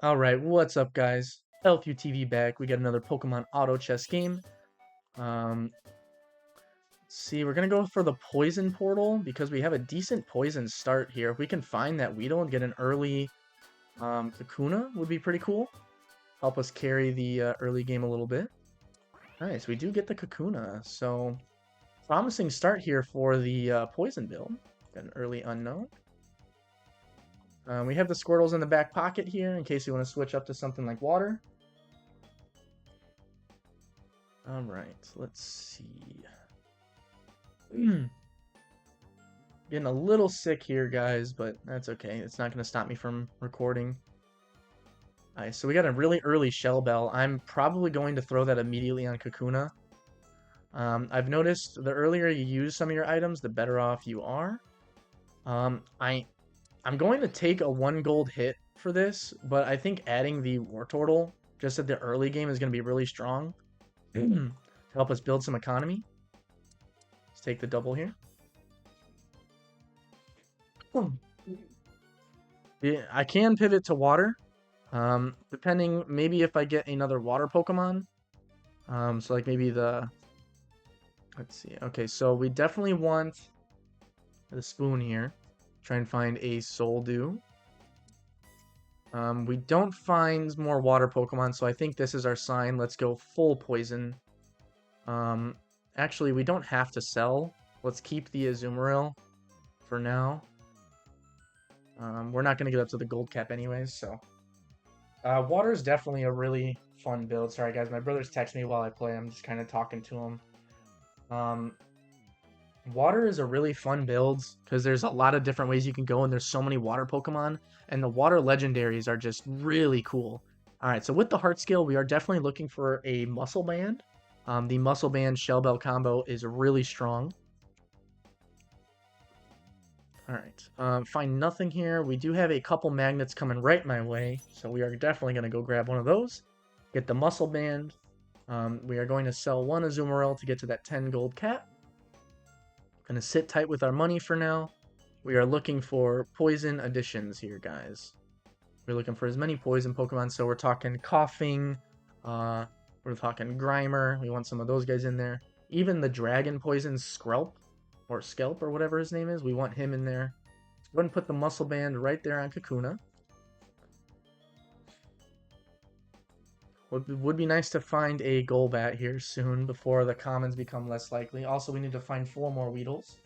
Alright, what's up guys? LQTV back. We got another Pokemon Auto Chess game. Let's see, we're gonna go for the Poison Portal because we have a decent Poison start here. If we can find that Weedle and get an early Kakuna would be pretty cool. Help us carry the early game a little bit. Nice, we do get the Kakuna, so promising start here for the Poison build. Got an early Unknown. We have the Squirtles in the back pocket here in case you want to switch up to something like Water. Alright, let's see. Getting a little sick here, guys, but that's okay. It's not going to stop me from recording. Alright, so we got a really early Shell Bell. I'm probably going to throw that immediately on Kakuna. I've noticed the earlier you use some of your items, the better off you are. I'm going to take a 1 gold hit for this, but I think adding the Wartortle just at the early game is going to be really strong to help us build some economy. Let's take the double here. Yeah, I can pivot to water, depending, maybe if I get another water Pokemon. So like maybe let's see. Okay, so we definitely want the spoon here. Try and find a Soldew. We don't find more water Pokemon, so I think this is our sign. Let's go full poison. Actually, we don't have to sell. Let's keep the Azumarill for now. We're not going to get up to the gold cap anyways, so. Water is definitely a really fun build. Sorry, guys, my brother's texting me while I play. I'm just kind of talking to him. Water is a really fun build because there's a lot of different ways you can go, and there's so many water Pokemon, and the water legendaries are just really cool. Alright, so with the Heart Scale, we are definitely looking for a Muscle Band. The Muscle Band Shell Bell combo is really strong. Alright, find nothing here. We do have a couple magnets coming right my way, so we are definitely going to go grab one of those. Get the Muscle Band. We are going to sell one Azumarill to get to that 10 gold cap. Going to sit tight with our money for now. We are looking for poison additions here, guys. We're looking for as many poison Pokemon, so we're talking Coughing, we're talking Grimer. We want some of those guys in there. Even the Dragon Poison Skrelp, or Skelp, or whatever his name is, we want him in there. So go ahead and put the Muscle Band right there on Kakuna. Would be nice to find a Golbat here soon before the commons become less likely. Also, we need to find 4 more Weedles.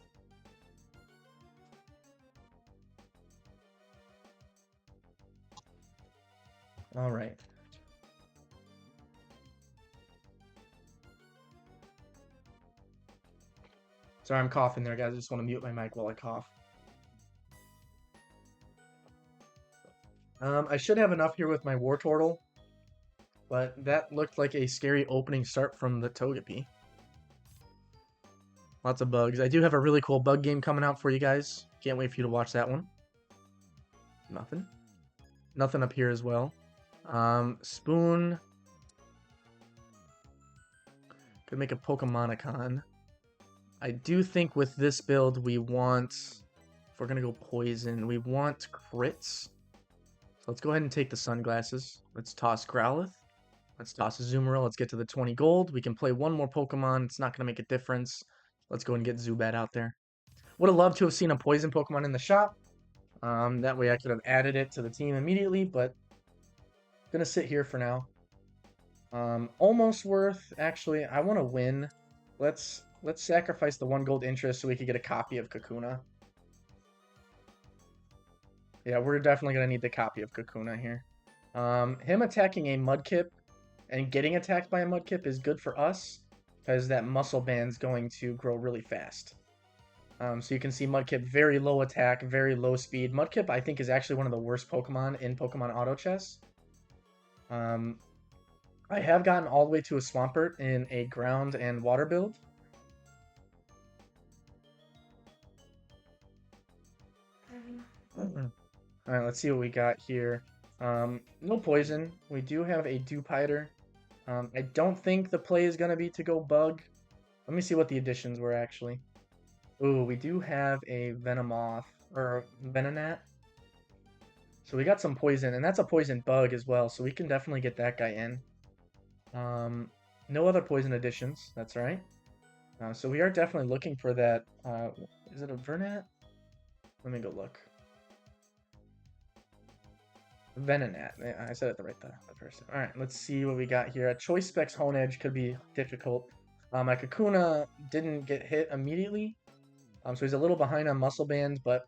Alright. Sorry, I'm coughing there, guys. I just want to mute my mic while I cough. I should have enough here with my Wartortle, but that looked like a scary opening start from the Togepi. Lots of bugs. I do have a really cool bug game coming out for you guys. Can't wait for you to watch that one. Nothing. Nothing up here as well. Spoon. Could make a Pokemonicon. I do think with this build we want, if we're going to go poison, we want crits. So let's go ahead and take the sunglasses. Let's toss Growlithe. Let's toss Azumarill. Let's get to the 20 gold. We can play one more Pokemon. It's not going to make a difference. Let's go and get Zubat out there. Would have loved to have seen a poison Pokemon in the shop. That way I could have added it to the team immediately, but gonna sit here for now. Almost worth, actually, I want to win. Let's sacrifice the 1 gold interest so we could get a copy of Kakuna. Yeah, we're definitely gonna need the copy of Kakuna here. Him attacking a Mudkip and getting attacked by a Mudkip is good for us because that Muscle Band's going to grow really fast. So you can see Mudkip, very low attack, very low speed. Mudkip, I think, is actually one of the worst Pokemon in Pokemon Auto Chess. I have gotten all the way to a Swampert in a ground and water build. Alright, let's see what we got here. No poison. We do have a Dewpider. I don't think the play is going to be to go bug. Let me see what the additions were, actually. Ooh, we do have a Venomoth, or Venonat. So we got some poison, and that's a poison bug as well, so we can definitely get that guy in. No other poison additions, that's right. So we are definitely looking for that. Is it a Vernat? Let me go look. Venonat. I said it the first time. All right, let's see what we got here. A Choice Specs Hone Edge could be difficult. My Kakuna didn't get hit immediately, so he's a little behind on Muscle Band, but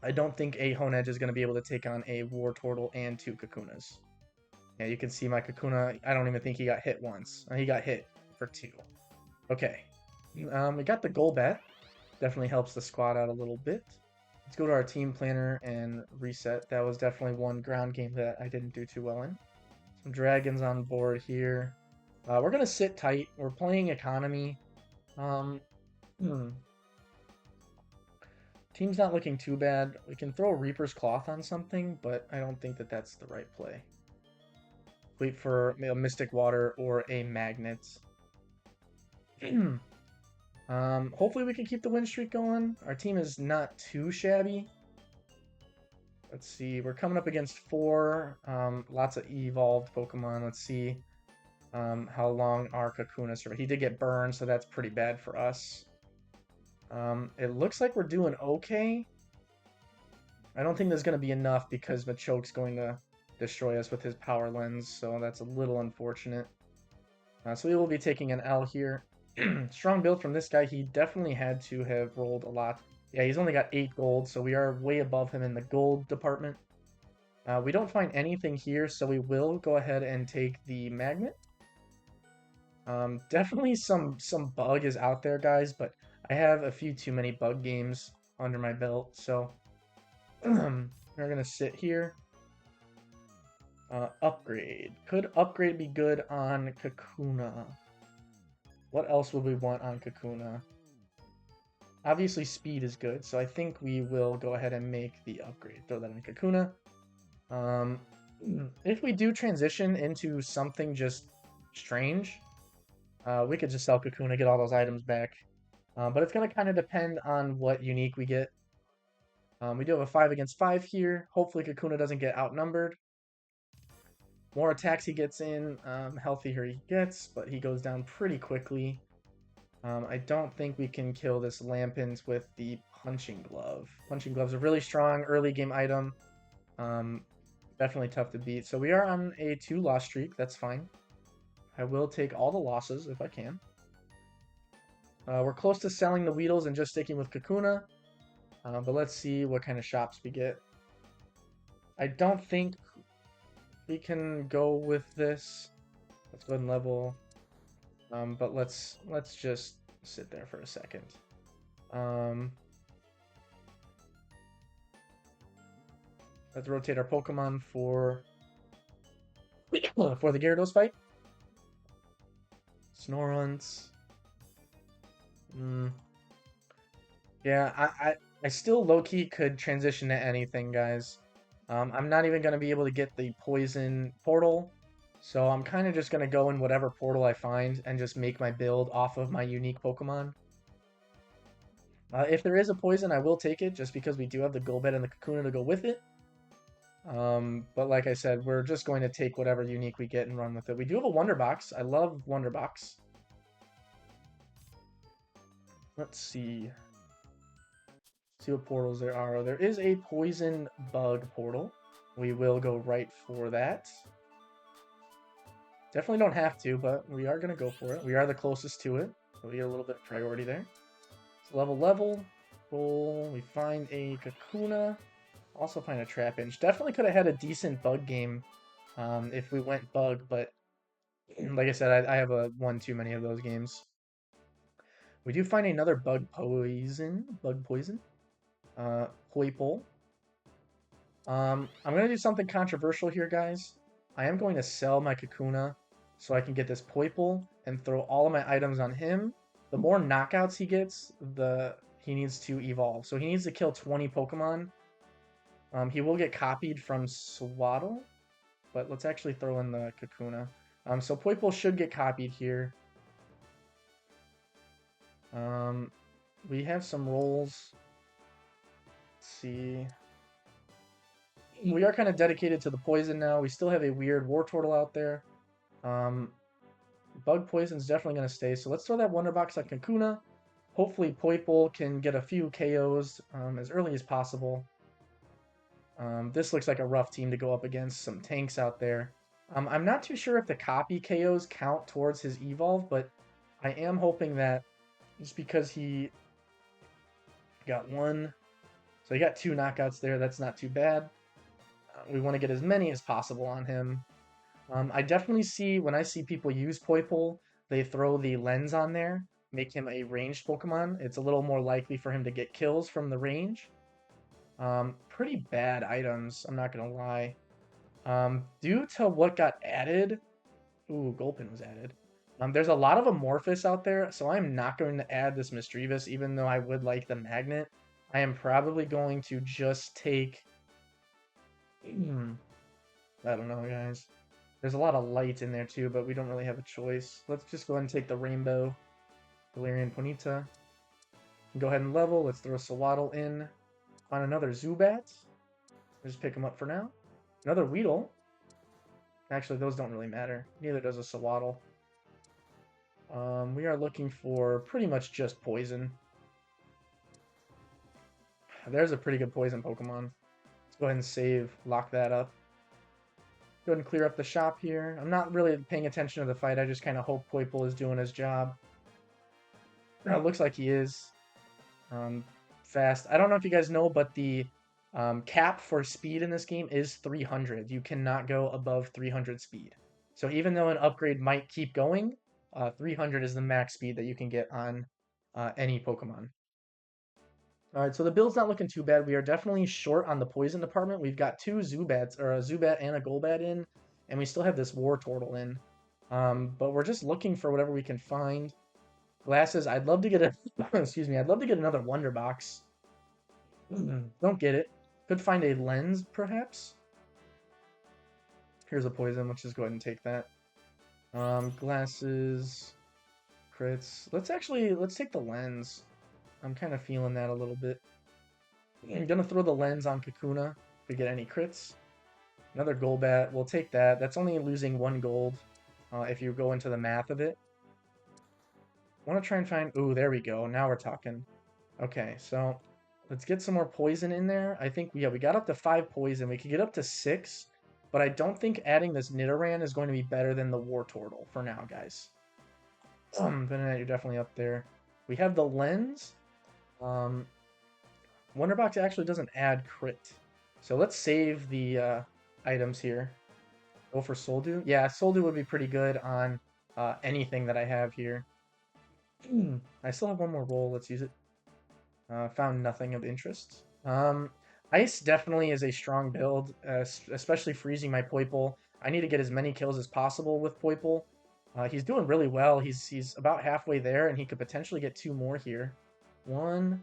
I don't think a Hone Edge is going to be able to take on a War Turtle and 2 Kakunas. Yeah, you can see my Kakuna, I don't even think he got hit once. He got hit for 2. Okay. We got the Golbat. Definitely helps the squad out a little bit. Let's go to our team planner and reset. That was definitely one ground game that I didn't do too well in. Some dragons on board here. We're going to sit tight. We're playing economy. Team's not looking too bad. We can throw Reaper's Cloth on something, but I don't think that that's the right play. Wait for a Mystic Water or a Magnet. Hopefully we can keep the win streak going. Our team is not too shabby. Let's see. We're coming up against 4 lots of evolved Pokemon. Let's see how long our Kakuna survived. He did get burned, so that's pretty bad for us. It looks like we're doing okay. I don't think there's going to be enough because Machoke's going to destroy us with his Power Lens, so that's a little unfortunate. So we will be taking an L here. Strong build from this guy. He definitely had to have rolled a lot. Yeah, he's only got 8 gold, so we are way above him in the gold department. We don't find anything here, so we will go ahead and take the magnet. Definitely some bug is out there, guys, but I have a few too many bug games under my belt, so we're gonna sit here. Upgrade. Could upgrade be good on Kakuna? What else would we want on Kakuna? Obviously, speed is good, so I think we will go ahead and make the upgrade. Throw that in Kakuna. If we do transition into something just strange, we could just sell Kakuna, get all those items back. But it's going to kind of depend on what unique we get. We do have a 5 against 5 here. Hopefully Kakuna doesn't get outnumbered. More attacks he gets in, healthier he gets, but he goes down pretty quickly. I don't think we can kill this Lampent with the Punching Glove. Punching Glove's a really strong early game item. Definitely tough to beat. So we are on a 2-loss streak. That's fine. I will take all the losses if I can. We're close to selling the Weedles and just sticking with Kakuna. But let's see what kind of shops we get. I don't think we can go with this. Let's go ahead and level. But let's just sit there for a second. Let's rotate our Pokemon for the Gyarados fight. Snorunt. Yeah, I still low-key could transition to anything, guys. I'm not even going to be able to get the Poison Portal, so I'm kind of just going to go in whatever portal I find and just make my build off of my unique Pokemon. If there is a Poison, I will take it, just because we do have the Golbat and the Kakuna to go with it. But like I said, we're just going to take whatever unique we get and run with it. We do have a Wonder Box. I love Wonder Box. Let's see. See what portals there are. There is a Poison Bug portal. We will go right for that. Definitely don't have to, but we are going to go for it. We are the closest to it, so we get a little bit of priority there. So level, roll. We find a Kakuna. Also find a Trapinch. Definitely could have had a decent bug game if we went bug, but like I said, I have one too many of those games. We do find another bug poison. Poipole. I'm going to do something controversial here, guys. I am going to sell my Kakuna so I can get this Poipole and throw all of my items on him. The more knockouts he gets, he needs to evolve. So he needs to kill 20 Pokemon. He will get copied from Swaddle, but let's actually throw in the Kakuna. So Poipole should get copied here. We have some rolls. Let's see. we are kind of dedicated to the poison now. We still have a weird war turtle out there. Bug poison's definitely going to stay. So let's throw that Wonder Box on Kakuna. Hopefully Poipole can get a few KOs as early as possible. This looks like a rough team to go up against. Some tanks out there. I'm not too sure if the copy KOs count towards his evolve, but I am hoping that just because he got one, so he got 2 knockouts there, that's not too bad. We want to get as many as possible on him. I definitely see, when I see people use Poipole, they throw the lens on there, make him a ranged Pokemon. It's a little more likely for him to get kills from the range. Pretty bad items, I'm not going to lie. Due to what got added, ooh, Gulpin was added. There's a lot of Amorphous out there, so I'm not going to add this Misdreavus, even though I would like the Magnet. I am probably going to just take... I don't know, guys. There's a lot of light in there too, but we don't really have a choice. Let's just go ahead and take the Rainbow Galarian Ponyta. Go ahead and level. Let's throw Sawaddle in on another Zubat. Just pick him up for now. Another Weedle. Actually, those don't really matter. Neither does a Sawaddle. We are looking for pretty much just poison. There's a pretty good poison Pokemon. Let's go ahead and save, lock that up. Go ahead and clear up the shop here. I'm not really paying attention to the fight. I just kind of hope Poipole is doing his job. It looks like he is. Fast. I don't know if you guys know, but the cap for speed in this game is 300. You cannot go above 300 speed. So even though an upgrade might keep going, 300 is the max speed that you can get on any Pokemon. Alright, so the build's not looking too bad. We are definitely short on the poison department. We've got 2 Zubats, or a Zubat and a Golbat in, and we still have this War Turtle in. But we're just looking for whatever we can find. Glasses, I'd love to get a... excuse me, I'd love to get another Wonder Box. Don't get it. Could find a lens, perhaps? Here's a poison. Let's just go ahead and take that. Glasses, crits. Let's take the lens. I'm kind of feeling that a little bit. I'm going to throw the lens on Kakuna if we get any crits. Another Golbat. We'll take that. That's only losing 1 gold if you go into the math of it. I want to try and find... Ooh, there we go. Now we're talking. Okay, so let's get some more poison in there. I think, yeah, we got up to 5 poison. We could get up to 6, but I don't think adding this Nidoran is going to be better than the War Turtle for now, guys. Venonat, you're definitely up there. We have the lens. Wonder Box actually doesn't add crit. So let's save the items here. Go for Soldew. Yeah, Soldew would be pretty good on anything that I have here. I still have one more roll. Let's use it. Found nothing of interest. Ice definitely is a strong build, especially freezing my Poipole. I need to get as many kills as possible with Poipole. He's doing really well. He's about halfway there, and he could potentially get 2 more here. 1.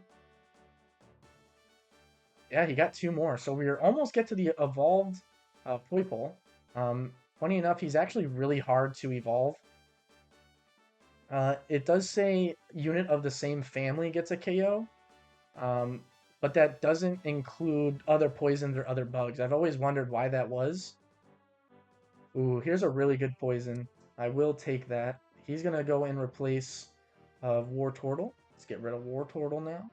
Yeah, he got 2 more. So we're almost get to the evolved Poipole. Funny enough, he's actually really hard to evolve. It does say unit of the same family gets a KO, but that doesn't include other poisons or other bugs. I've always wondered why that was. Ooh, here's a really good poison. I will take that. He's going to go and replace War Turtle. Let's get rid of War Turtle now.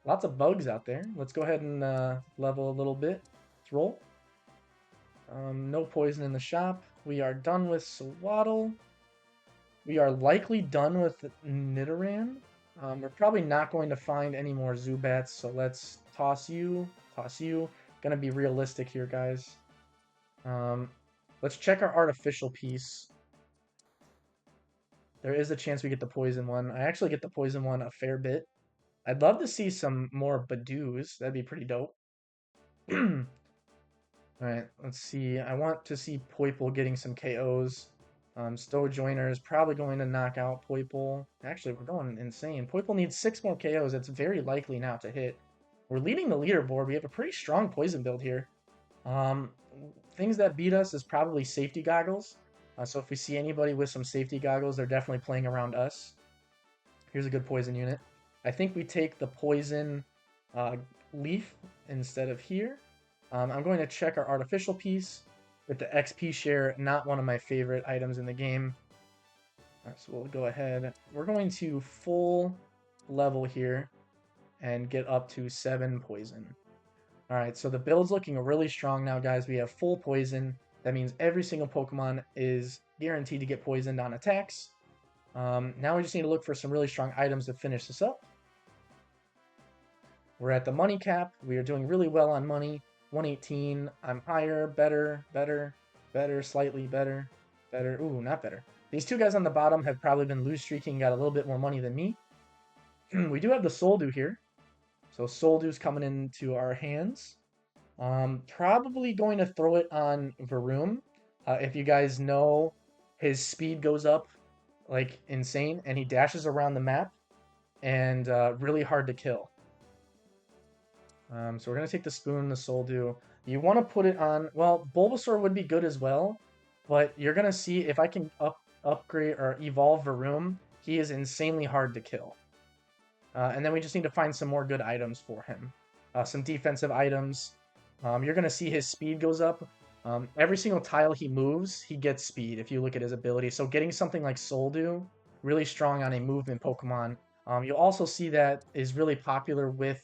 Lots of bugs out there. Let's go ahead and level a little bit. Let's roll. No poison in the shop. We are done with Sawaddle. We are likely done with Nidoran. We're probably not going to find any more Zubats, so let's toss you. Toss you. Gonna be realistic here, guys. Let's check our artificial piece. There is a chance we get the poison one. I actually get the poison one a fair bit. I'd love to see some more Badoos. That'd be pretty dope. Alright, let's see. I want to see Poipole getting some KOs. Stowe Joiner is probably going to knock out Poipole. Actually, we're going insane. Poipole needs 6 more KOs. It's very likely now to hit. We're leading the leaderboard. We have a pretty strong poison build here. Things that beat us is probably safety goggles. So if we see anybody with some safety goggles, they're definitely playing around us. Here's a good poison unit. I think we take the poison leaf instead of here. I'm going to check our artificial piece with the XP share, not one of my favorite items in the game. All right, so we'll go ahead. We're going to full level here and get up to 7 poison. All right, so the build's looking really strong now, guys. We have full poison. That means every single Pokemon is guaranteed to get poisoned on attacks. Now we just need to look for some really strong items to finish this up. We're at the money cap. We are doing really well on money. 118. I'm higher, better, better, better, slightly better, better. Ooh, not better. These two guys on the bottom have probably been lose streaking, got a little bit more money than me. We do have the Soldew here. So Soldew's coming into our hands. Probably going to throw it on Varoom. If you guys know, his speed goes up like insane, and he dashes around the map, and really hard to kill. So we're gonna take the Spoon, the Soldew. You want to put it on. Well, Bulbasaur would be good as well, but you're gonna see if I can upgrade or evolve Varoom, he is insanely hard to kill. And then we just need to find some more good items for him. Some defensive items. You're going to see his speed goes up. Every single tile he moves, he gets speed if you look at his ability. So getting something like Soldew, really strong on a movement Pokemon. You'll also see that is really popular with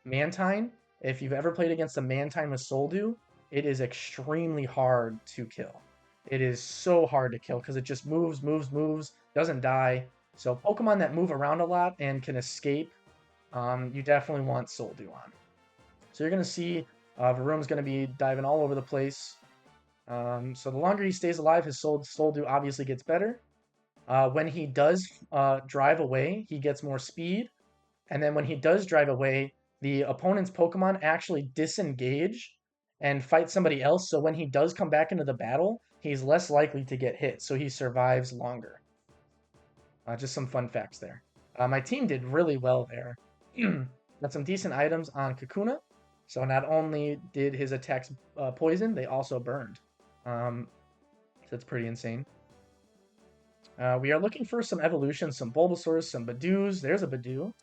Mantine. If you've ever played against a Mantine with Soldew, it is extremely hard to kill. It is so hard to kill because it just moves, moves, moves, doesn't die. So Pokemon that move around a lot and can escape, you definitely want Soldew on. So you're going to see Varoom's going to be diving all over the place. So the longer he stays alive, his Soldew obviously gets better. When he does drive away, he gets more speed. And then when he does drive away, the opponent's Pokemon actually disengage and fight somebody else. So when he does come back into the battle, he's less likely to get hit. So he survives longer. Just some fun facts there. My team did really well there. Got some decent items on Kakuna. So not only did his attacks poison, they also burned. So that's pretty insane. We are looking for some evolutions, some Bulbasaurs, some Badoos. There's a Badoo.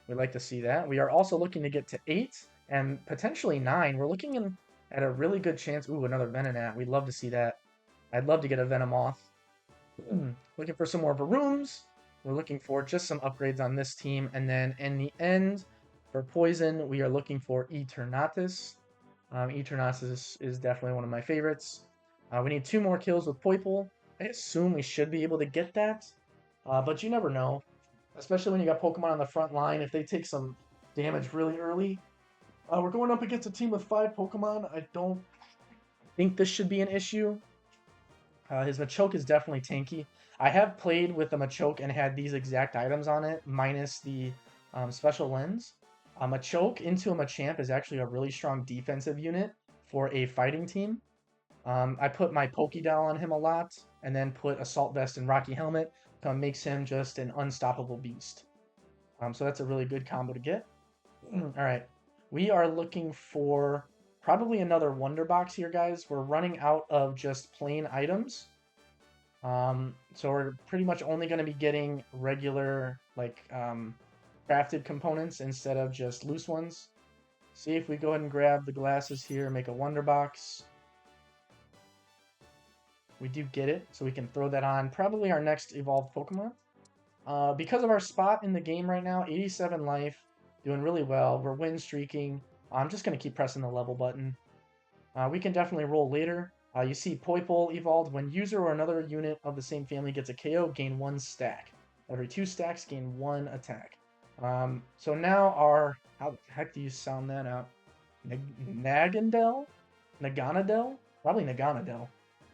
We'd like to see that. We are also looking to get to 8 and potentially 9. We're looking at a really good chance. Ooh, another Venonat. We'd love to see that. I'd love to get a Venomoth. Looking for some more Varooms. We're looking for just some upgrades on this team. And then in the end, for Poison, we are looking for Eternatus. Eternatus is definitely one of my favorites. We need 2 more kills with Poipole. I assume we should be able to get that. But you never know. Especially when you got Pokemon on the front line. If they take some damage really early. We're going up against a team with 5 Pokemon. I don't think this should be an issue. His Machoke is definitely tanky. I have played with the Machoke and had these exact items on it, minus the special lens. A Machoke into a Machamp is actually a really strong defensive unit for a fighting team. I put my Pokédoll on him a lot, and then put Assault Vest and Rocky Helmet. Makes him just an unstoppable beast. So that's a really good combo to get. Alright, we are looking for probably another Wonder Box here, guys. We're running out of just plain items. So we're pretty much only going to be getting regular, like, crafted components instead of just loose ones. See if we go ahead and grab the glasses here and make a Wonder Box. We do get it, so we can throw that on probably our next evolved Pokemon. Because of our spot in the game right now, 87 life, doing really well. We're win streaking. I'm just going to keep pressing the level button. We can definitely roll later. You see Poipole evolved. When user or another unit of the same family gets a KO, gain 1 stack. Every 2 stacks, gain 1 attack. So now our... How the heck do you sound that out? Naganadel? Naganadel? Probably Naganadel.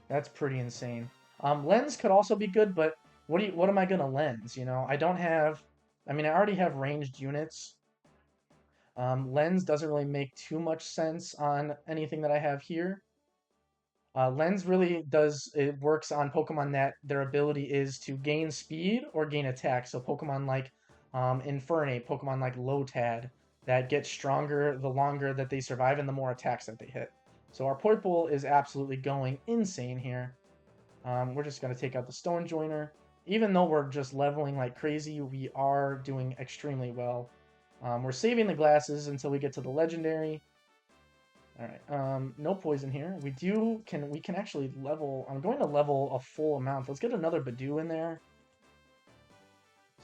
That's pretty insane. Lens could also be good, but what am I gonna lens? You know, I don't have. I mean, I already have ranged units. Lens doesn't really make too much sense on anything that I have here. Lens really does. It works on Pokemon that their ability is to gain speed or gain attack. So Pokemon like Infernape, Pokemon like Lotad, that get stronger the longer that they survive and the more attacks that they hit. So our Poipole is absolutely going insane here. We're just going to take out the Stone Joiner. Even though we're just leveling like crazy, we are doing extremely well. We're saving the glasses until we get to the Legendary. All right. No poison here. We can actually level. I'm going to level a full amount. Let's get another Badoo in there.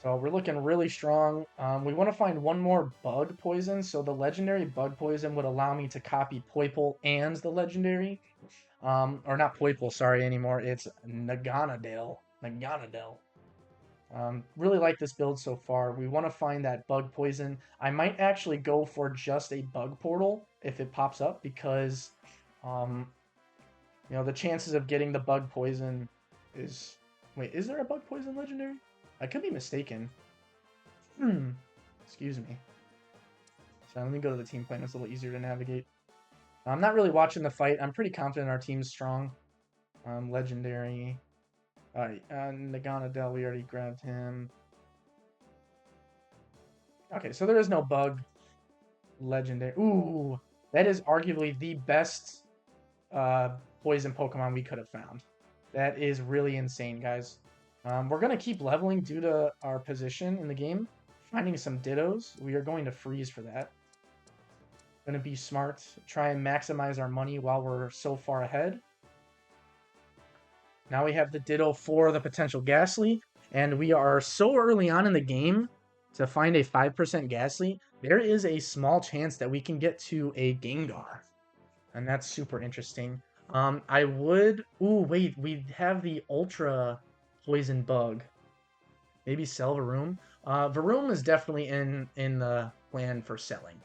So we're looking really strong. We want to find one more bug poison. So the legendary bug poison would allow me to copy Poipole and the legendary. Or not Poipole, sorry, anymore. It's Naganadale. Naganadale. Really like this build so far. We want to find that bug poison. I might actually go for just a bug portal if it pops up because, um, the chances of getting the bug poison is... Wait, is there a bug poison legendary? I could be mistaken. Excuse me. So let me go to the team plan. It's a little easier to navigate. I'm not really watching the fight. I'm pretty confident our team's strong. Legendary. Alright, Naganadel, we already grabbed him. Okay, so there is no bug legendary. Ooh, that is arguably the best poison Pokemon we could have found. That is really insane, guys. We're going to keep leveling due to our position in the game. Finding some Dittos. We are going to freeze for that. Going to be smart. Try and maximize our money while we're so far ahead. Now we have the Ditto for the potential Ghastly. And we are so early on in the game to find a 5% Ghastly. There is a small chance that we can get to a Gengar. And that's super interesting. I would... Ooh, wait. We have the Ultra Poison Bug. Maybe sell Varoom. Varoom is definitely in the plan for selling.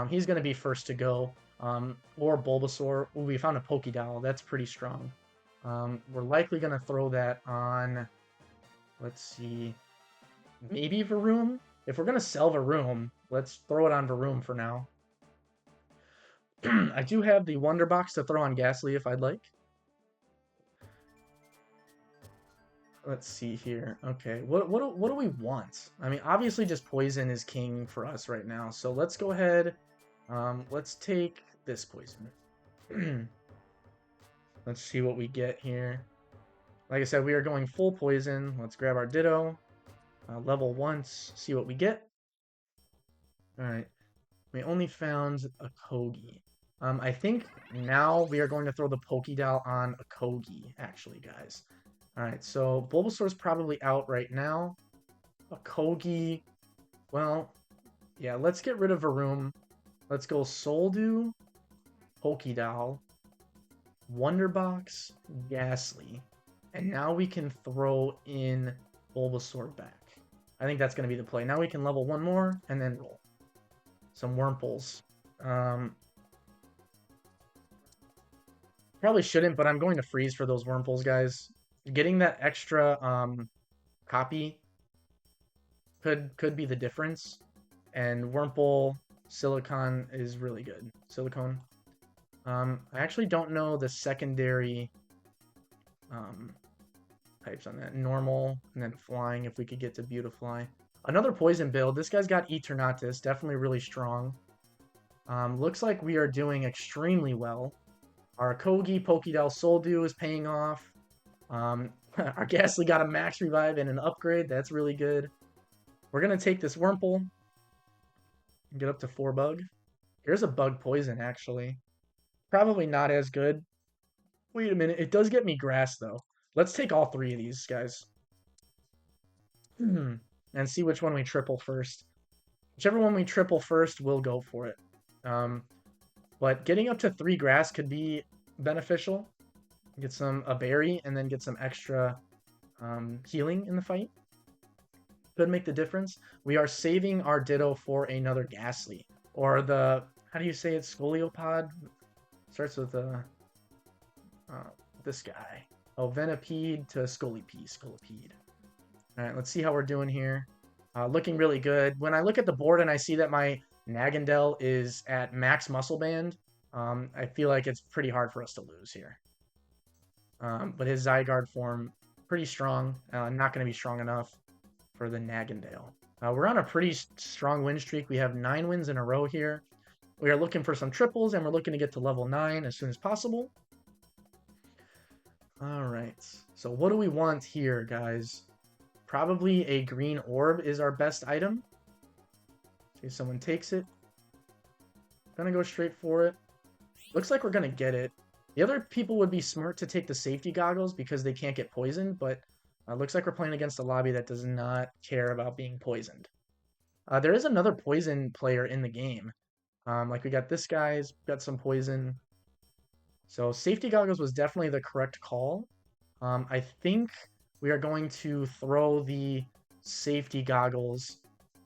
He's going to be first to go. Or Bulbasaur. Ooh, we found a Pokédoll. That's pretty strong. We're likely going to throw that on... Let's see. Maybe Varoom? If we're going to sell Varoom, let's throw it on Varoom for now. I do have the Wonder Box to throw on Ghastly if I'd like. Let's see here. Okay, what do we want? I mean, obviously just Poison is king for us right now. So let's go ahead. Let's take this Poison. Let's see what we get here. Like I said, we are going full Poison. Let's grab our Ditto. Level once. See what we get. Alright. We only found a Kogi. I think now we are going to throw the Pokédoll on a Kogi, actually, guys. Alright, so Bulbasaur's probably out right now. A Kogi. Well, yeah, let's get rid of Varoom. Let's go Soldew, Pokédoll, Wonderbox, Ghastly. And now we can throw in Bulbasaur back. I think that's going to be the play. Now we can level one more and then roll. Some Wurmples. Probably shouldn't, but I'm going to freeze for those Wurmples, guys. Getting that extra copy could be the difference. And Wurmple Silicon is really good. Silicone. I actually don't know the secondary types on that. Normal and then flying if we could get to Beautifly. Another poison build. This guy's got Eternatus. Definitely really strong. Looks like we are doing extremely well. Our Kogi, Pokédoll, Soldew is paying off. Our Ghastly got a max revive and an upgrade. That's really good. We're going to take this Wurmple and get up to 4 bug. Here's a bug poison, actually. Probably not as good. Wait a minute. It does get me grass, though. Let's take all 3 of these guys. And see which one we triple first. Whichever one we triple first, we'll go for it. But getting up to 3 grass could be beneficial. Get a berry and then get some extra healing in the fight. Could make the difference. We are saving our Ditto for another Ghastly. Or the, how do you say it? Scoliopod? Starts with this guy. Oh, Venipede to Scolipede. Alright, let's see how we're doing here. Looking really good. When I look at the board and I see that my Nagandel is at max muscle band, I feel like it's pretty hard for us to lose here. But his Zygarde form, pretty strong. Not going to be strong enough for the Nagandale. We're on a pretty strong win streak. We have 9 wins in a row here. We are looking for some triples, and we're looking to get to level 9 as soon as possible. Alright, so what do we want here, guys? Probably a green orb is our best item. See if someone takes it. Gonna go straight for it. Looks like we're going to get it. The other people would be smart to take the safety goggles because they can't get poisoned, but looks like we're playing against a lobby that does not care about being poisoned. There is another poison player in the game. Like we got this guy's got some poison. So safety goggles was definitely the correct call. I think we are going to throw the safety goggles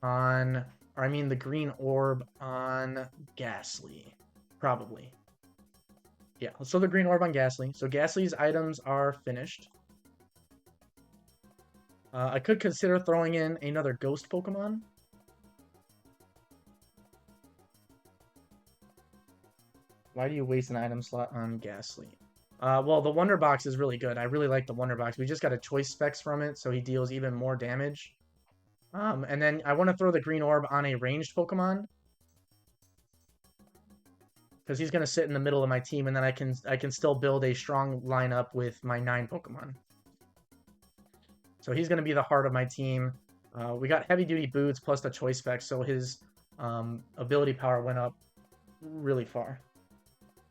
on, or I mean the green orb on Ghastly, probably. Yeah, let's throw the green orb on Ghastly. So Ghastly's items are finished. I could consider throwing in another ghost Pokemon. Why do you waste an item slot on Ghastly? Well, the Wonder Box is really good. I really like the Wonder Box. We just got a choice specs from it, so he deals even more damage. And then I want to throw the green orb on a ranged Pokemon because he's going to sit in the middle of my team, and then I can still build a strong lineup with my 9 Pokemon. So he's going to be the heart of my team. We got heavy duty boots plus the choice specs, so his ability power went up really far.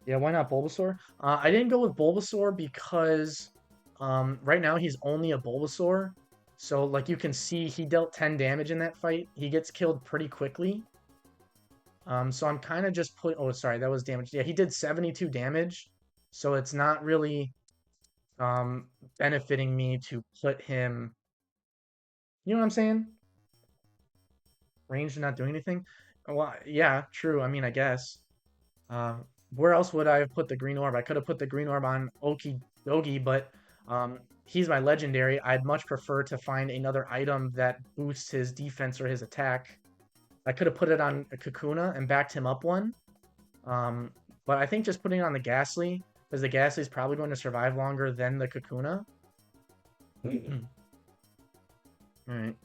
Yeah, why not Bulbasaur? I didn't go with Bulbasaur because right now he's only a Bulbasaur. So, like you can see, he dealt 10 damage in that fight. He gets killed pretty quickly. So I'm kind of just put. Oh, sorry, that was damage. Yeah, he did 72 damage. So it's not really benefiting me to put him. You know what I'm saying? Range and not doing anything. Well, yeah, true. I mean, I guess. Um, where else would I have put the green orb? I could have put the green orb on Okidogi, but he's my legendary. I'd much prefer to find another item that boosts his defense or his attack. I could have put it on a Kakuna and backed him up one. Um, but I think just putting it on the Ghastly, because the Ghastly is probably going to survive longer than the Kakuna. Alright.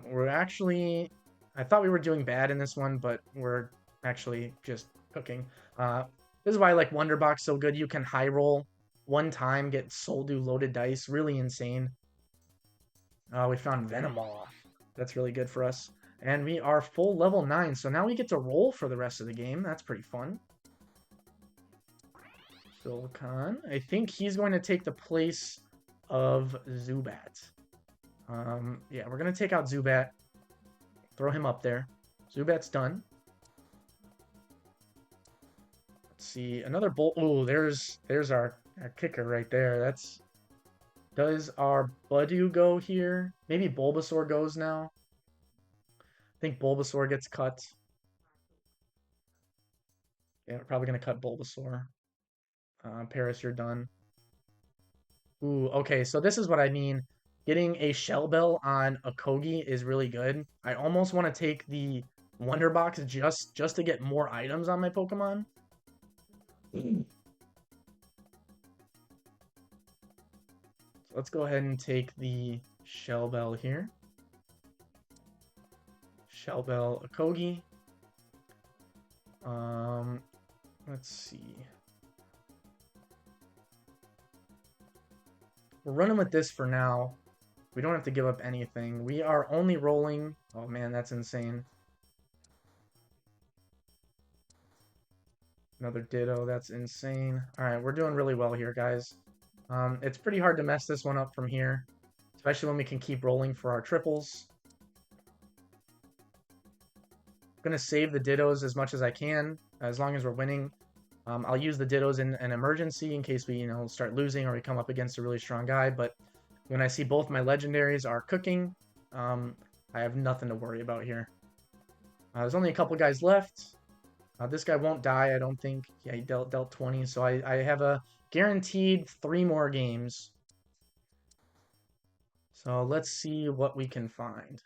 We're actually... I thought we were doing bad in this one, but we're actually just cooking. This is why I like Wonder Box so good. You can high roll one time, get Soldu loaded dice. Really insane. We found Venomoth. That's really good for us. And we are full level 9, so now we get to roll for the rest of the game. That's pretty fun. Philcon. I think he's going to take the place of Zubat. Yeah, we're going to take out Zubat. Throw him up there. Zubat's done. Let's see. Another Bolt. Oh, there's our kicker right there. That's... Does our Budew go here? Maybe Bulbasaur goes now. I think Bulbasaur gets cut. Yeah, we're probably going to cut Bulbasaur. Paris, you're done. Ooh, okay, so this is what I mean. Getting a Shell Bell on a Kogi is really good. I almost want to take the Wonder Box just to get more items on my Pokemon. So let's go ahead and take the Shell Bell here. Shell Bell, a Kogi. Let's see. We're running with this for now. We don't have to give up anything. We are only rolling... Oh man, that's insane. Another Ditto, that's insane. Alright, we're doing really well here, guys. It's pretty hard to mess this one up from here. Especially when we can keep rolling for our triples. I'm going to save the Dittos as much as I can, as long as we're winning. I'll use the Dittos in an emergency in case we, start losing or we come up against a really strong guy. But when I see both my legendaries are cooking, I have nothing to worry about here. There's only a couple guys left. This guy won't die, I don't think. Yeah, he dealt 20, so I have a guaranteed 3 more games. So let's see what we can find.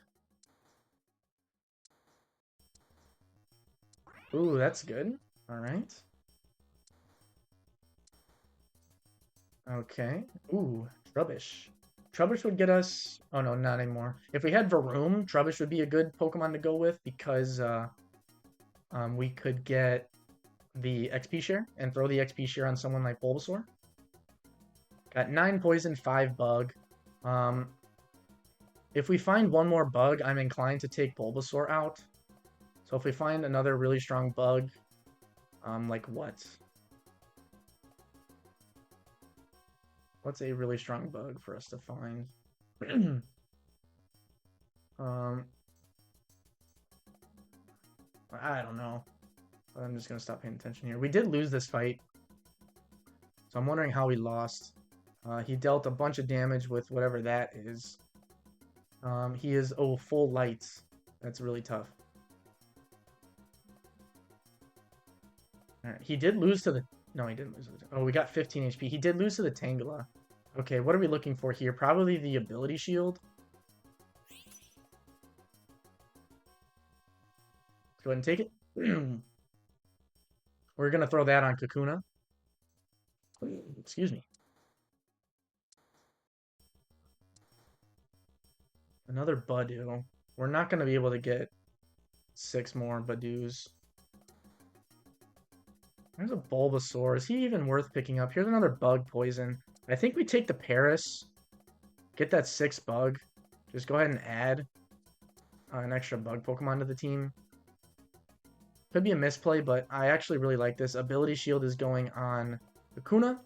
Ooh, that's good. All right. Okay. Ooh, Trubbish. Trubbish would get us... Oh, no, not anymore. If we had Varoom, Trubbish would be a good Pokemon to go with because we could get the XP share and throw the XP share on someone like Bulbasaur. Got 9 poison, 5 bug. If we find one more bug, I'm inclined to take Bulbasaur out. So if we find another really strong bug, like what? What's a really strong bug for us to find? um, I don't know. But I'm just gonna stop paying attention here. We did lose this fight, so I'm wondering how we lost. He dealt a bunch of damage with whatever that is. He is full lights. That's really tough. All right, he did lose to the. No, he didn't lose. Oh, we got 15 HP. He did lose to the Tangela. Okay, what are we looking for here? Probably the ability shield. Let's go ahead and take it. We're gonna throw that on Kakuna. Excuse me. Another Badoo. We're not gonna be able to get 6 more Badoos. There's a Bulbasaur. Is he even worth picking up? Here's another bug poison. I think we take the Paris. Get that 6 bug. Just go ahead and add an extra bug Pokemon to the team. Could be a misplay, but I actually really like this. Ability Shield is going on Kakuna.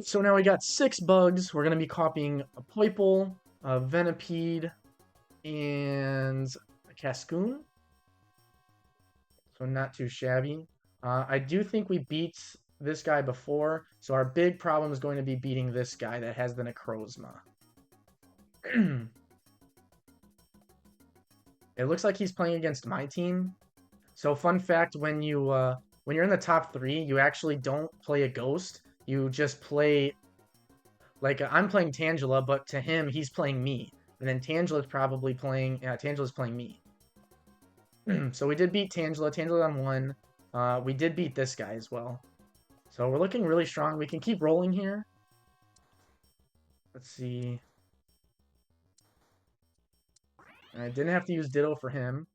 So now we got 6 bugs. We're going to be copying a Poipole, a Venipede, and a Cascoon. So not too shabby. I do think we beat this guy before, so our big problem is going to be beating this guy that has the Necrozma. It looks like he's playing against my team. So fun fact, when you're in the top 3, you actually don't play a ghost. You just play, like, I'm playing Tangela, but to him, he's playing me. And then Tangela's probably playing, Tangela's playing me. So we did beat Tangela. Tangela on 1. We did beat this guy as well. So we're looking really strong. We can keep rolling here. Let's see. I didn't have to use Ditto for him.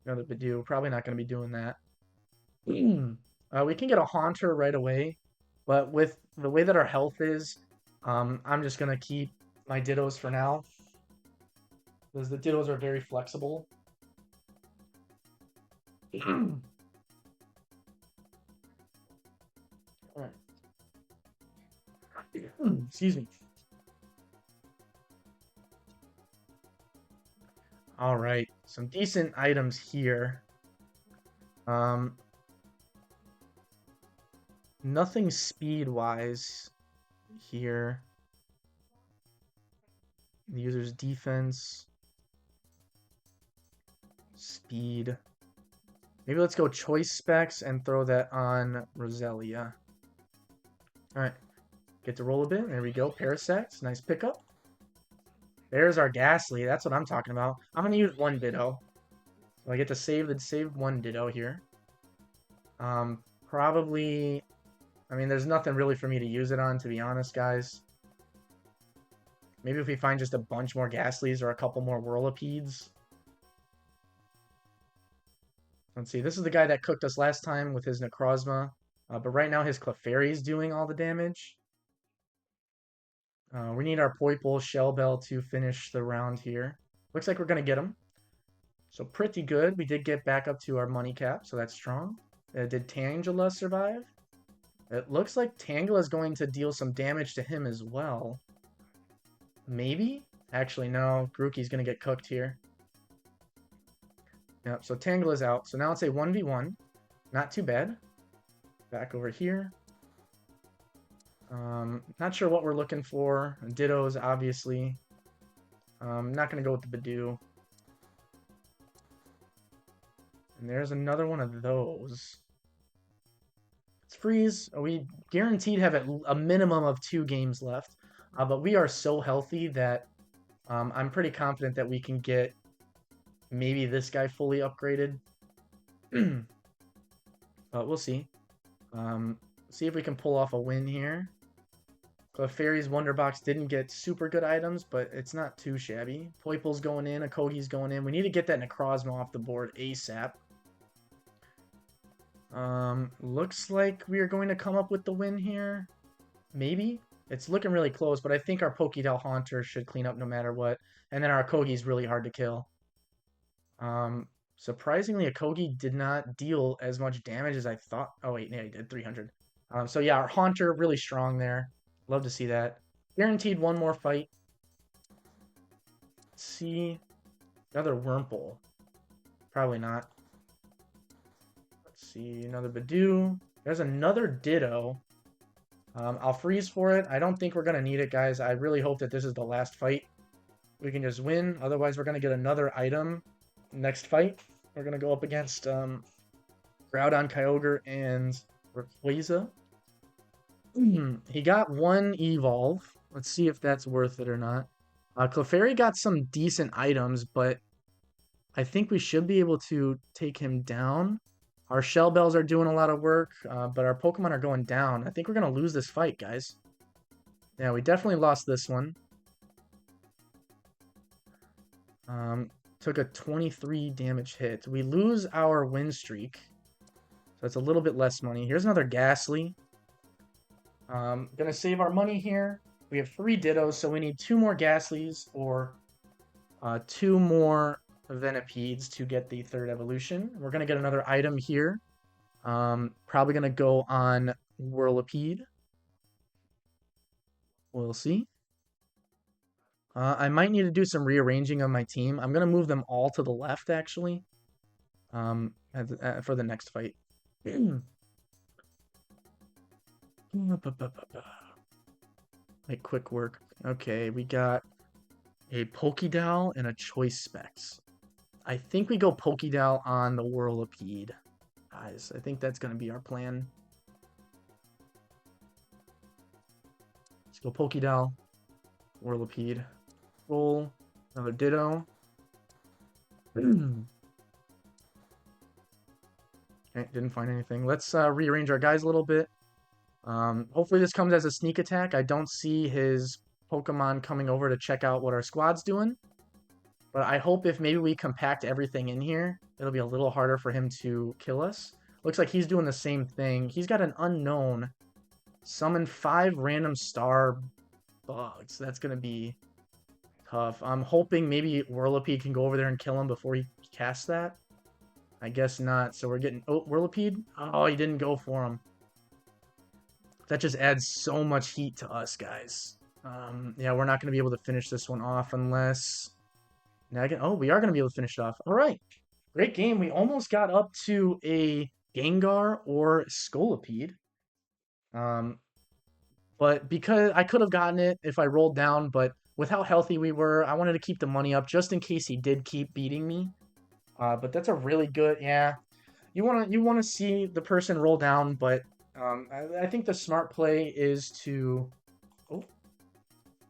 Another Badoo. Probably not going to be doing that. We can get a Haunter right away. But with the way that our health is, I'm just going to keep my Dittos for now. Because the Dittos are very flexible. Alright. Excuse me. Alright. Some decent items here. Nothing speed-wise here. The user's defense. Speed. Maybe let's go choice specs and throw that on Roselia. Alright. Get to roll a bit. There we go. Parasect. Nice pickup. There's our Ghastly. That's what I'm talking about. I'm going to use 1 Ditto. So I get to save 1 Ditto here. Probably... I mean, there's nothing really for me to use it on, to be honest, guys. Maybe if we find just a bunch more Ghastlies or a couple more Whirlipedes. Let's see. This is the guy that cooked us last time with his Necrozma. But right now his Clefairy's doing all the damage. We need our Poipole Shellbell to finish the round here. Looks like we're going to get him. So pretty good. We did get back up to our money cap, so that's strong. Did Tangela survive? It looks like Tangela is going to deal some damage to him as well. Maybe? Actually, no. Grookey's going to get cooked here. Yep, so Tangela's out. So now it's a 1v1. Not too bad. Back over here. Not sure what we're looking for. Dittos, obviously. Not going to go with the Badoo. And there's another one of those. Let's freeze. We guaranteed have a minimum of 2 games left. But we are so healthy that I'm pretty confident that we can get maybe this guy fully upgraded. But we'll see. See if we can pull off a win here. Clefairy's Wonder Box didn't get super good items, but it's not too shabby. Poipole's going in, Akogi's going in. We need to get that Necrozma off the board ASAP. Looks like we are going to come up with the win here. Maybe. It's looking really close, but I think our Pokédel Haunter should clean up no matter what. And then our Akogi's really hard to kill. Surprisingly, a Kogi did not deal as much damage as I thought. Oh wait, yeah, he did 300. So yeah, our Haunter really strong there. Love to see that. Guaranteed one more fight. Let's see. Another Wurmple. Probably not. Let's see. Another Badoo. There's another Ditto. I'll freeze for it. I don't think we're going to need it, guys. I really hope that this is the last fight. We can just win. Otherwise, we're going to get another item next fight. We're going to go up against Groudon, Kyogre, and Rayquaza. He got one Evolve. Let's see if that's worth it or not. Clefairy got some decent items, but I think we should be able to take him down. Our Shell Bells are doing a lot of work, but our Pokemon are going down. I think we're going to lose this fight, guys. Yeah, we definitely lost this one. Took a 23 damage hit. We lose our win streak. So it's a little bit less money. Here's another Ghastly. Gonna save our money here. We have 3 Dittos, so we need 2 more Ghastlies or 2 more Venipedes to get the 3rd evolution. We're gonna get another item here. Probably gonna go on Whirlipede. We'll see. I might need to do some rearranging of my team. I'm gonna move them all to the left, actually. For the next fight. Like quick work. Okay, we got a Pokédoll and a Choice Specs. I think we go Pokédoll on the Whirlipede. Guys, I think that's going to be our plan. Let's go Pokédoll, Whirlipede. Roll, another Ditto. Okay, didn't find anything. Let's rearrange our guys a little bit. Hopefully this comes as a sneak attack. I don't see his Pokemon coming over to check out what our squad's doing. But I hope if maybe we compact everything in here, it'll be a little harder for him to kill us. Looks like he's doing the same thing. He's got an unknown. Summon 5 random star bugs. That's going to be tough. I'm hoping maybe Whirlipede can go over there and kill him before he casts that. I guess not. So we're getting... Oh, Whirlipede? Oh, he didn't go for him. That just adds so much heat to us, guys. Yeah, we're not going to be able to finish this one off unless... Oh, we are going to be able to finish it off. All right. Great game. We almost got up to a Gengar or Scolipede. But because I could have gotten it if I rolled down, but with how healthy we were, I wanted to keep the money up just in case he did keep beating me. But that's a really good, yeah. You wanna see the person roll down, but I think the smart play is to... Oh,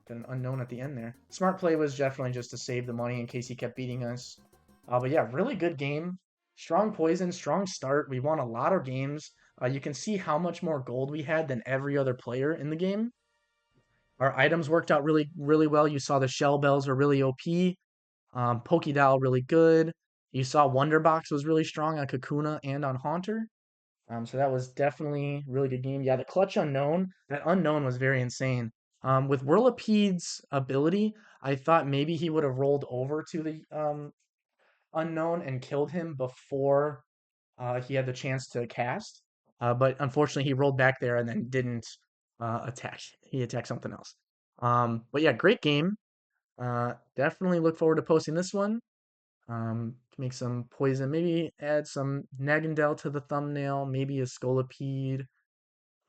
got an unknown at the end there. Smart play was definitely just to save the money in case he kept beating us. But yeah, really good game. Strong poison, strong start. We won a lot of games. You can see how much more gold we had than every other player in the game. Our items worked out really, really well. You saw the Shell Bells are really OP. Pokédoll really good. You saw Wonder Box was really strong on Kakuna and on Haunter. So that was definitely a really good game. Yeah, the Clutch Unknown, that Unknown was very insane. With Whirlipede's ability, I thought maybe he would have rolled over to the Unknown and killed him before he had the chance to cast. But unfortunately, he rolled back there and then didn't attack. He attacked something else. But yeah, great game. Definitely look forward to posting this one. Make some poison, maybe add some Nagandel to the thumbnail, maybe a Scolipede.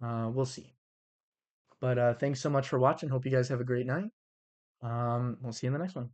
We'll see. But thanks so much for watching. Hope you guys have a great night. We'll see you in the next one.